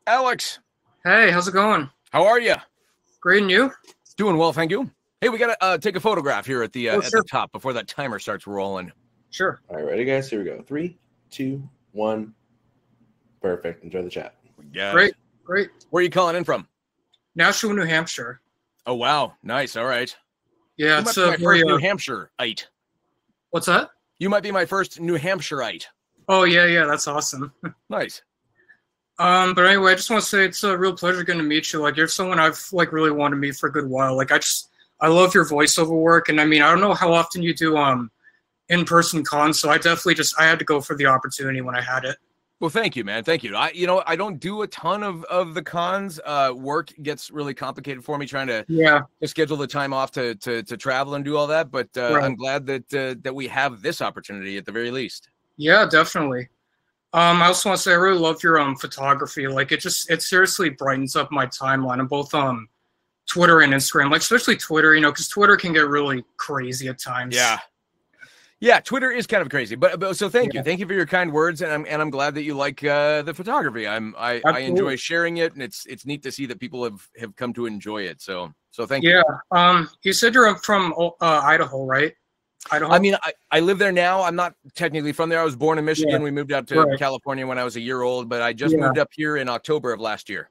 Alex, Hey, how's it going? how are you? Great, and you? Doing well, thank you. Hey, we gotta take a photograph here Oh, at the sure. top before that timer starts rolling. Sure. All right, ready, guys? Here we go. Three, two, one. Perfect. Enjoy the chat. We got Great, it. great. Where are you calling in from? Nashua, New Hampshire. Oh wow, nice. All right. Yeah, You it's might be a my very, first New Hampshireite. what's that? You might be my first New Hampshireite. Oh, yeah, that's awesome. Nice. But anyway, I just want to say it's a real pleasure getting to meet you. Like, you're someone I've, like, really wanted to meet for a good while. Like, I love your voiceover work, and I mean, I don't know how often you do, in-person cons, so I had to go for the opportunity when I had it. Well, thank you, man. Thank you. I don't do a ton of the cons. Work gets really complicated for me trying to Yeah, schedule the time off to travel and do all that. But right. I'm glad that we have this opportunity at the very least. Yeah, definitely. I also want to say I really love your photography. Like it seriously brightens up my timeline on both Twitter and Instagram. Like especially Twitter, because Twitter can get really crazy at times. Yeah, Twitter is kind of crazy, but so thank you for your kind words, and I'm glad that you like the photography. I enjoy sharing it, and it's neat to see that people have come to enjoy it. So thank you. Yeah. You said you're from Idaho, right? Idaho. I mean, I live there now. I'm not technically from there. I was born in Michigan. Yeah. We moved out to California when I was a year old, but I just moved up here in October of last year.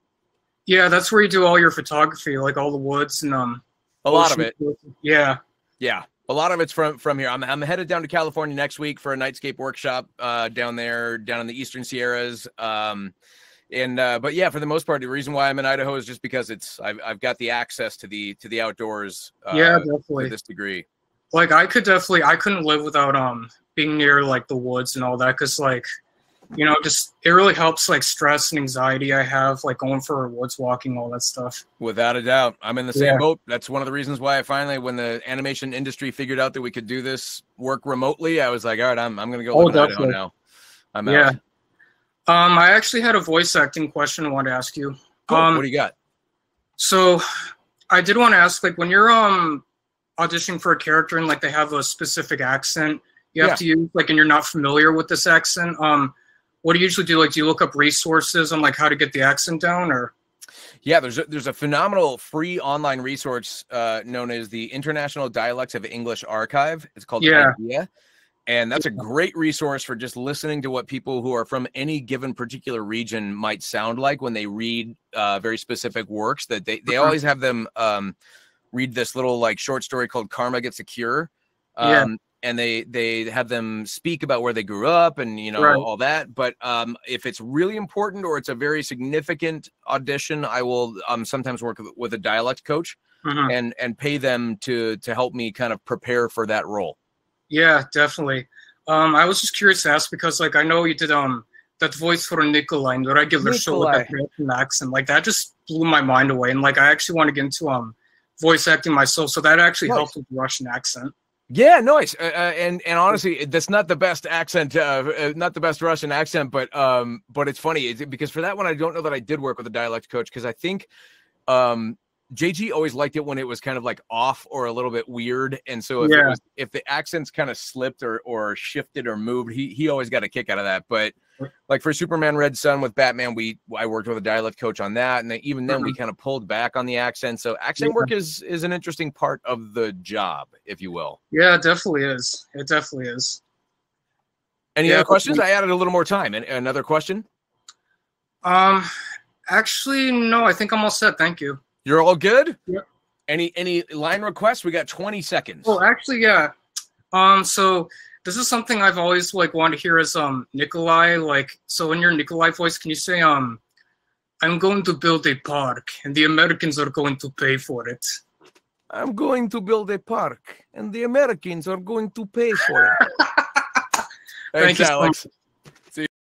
Yeah, that's where you do all your photography, like all the woods and a lot of it. Yeah. Yeah. A lot of it's from here. I'm headed down to California next week for a nightscape workshop down in the Eastern Sierras. But yeah, for the most part, the reason why I'm in Idaho is just because I've got the access to the outdoors. Definitely to this degree. Like I couldn't live without being near like the woods and all that, because like just it really helps like stress and anxiety I have, like going for woods walking, all that stuff. Without a doubt. I'm in the same boat. That's one of the reasons why I finally, when the animation industry figured out that we could do this work remotely, I was like, all right, I'm gonna go live in Idaho now. I'm out. I actually had a voice acting question I wanted to ask you. Cool. What do you got? So I did want to ask, like when you're auditioning for a character and like they have a specific accent you have to use, like, and you're not familiar with this accent, what do you usually do? Like, do you look up resources on like how to get the accent down, or? Yeah, there's a phenomenal free online resource known as the International Dialects of English Archive. It's called IDEA, and that's a great resource for just listening to what people who are from any given particular region might sound like when they read very specific works. That they always have them read this little like short story called "Karma Gets a Cure." And they have them speak about where they grew up and, all that. But if it's really important or it's a very significant audition, I will sometimes work with a dialect coach and pay them to help me kind of prepare for that role. Yeah, definitely. I was just curious to ask because, like, I know you did that voice for Nikolai in the regular show with that Russian accent. Like, that just blew my mind away. And, like, I actually want to get into voice acting myself, so that actually helped with the Russian accent. Yeah, nice. And honestly, that's not the best accent, not the best Russian accent, but it's funny because for that one, I don't know that I did work with a dialect coach because I think JG always liked it when it was kind of like off or a little bit weird, and so if the accents kind of slipped or shifted or moved, he always got a kick out of that. But like for Superman Red Sun with Batman, I worked with a dialect coach on that, and even then we kind of pulled back on the accent. So accent work is an interesting part of the job, if you will. Yeah, it definitely is. It definitely is. Any other questions? I added a little more time. Another question? Actually, no. I think I'm all set. Thank you. You're all good? Yep. Any line requests? We got 20 seconds. Oh, actually, yeah. So this is something I've always like wanted to hear as Nikolai. Like, so in your Nikolai voice, can you say I'm going to build a park and the Americans are going to pay for it? I'm going to build a park and the Americans are going to pay for it. Thank you, Alex. so much.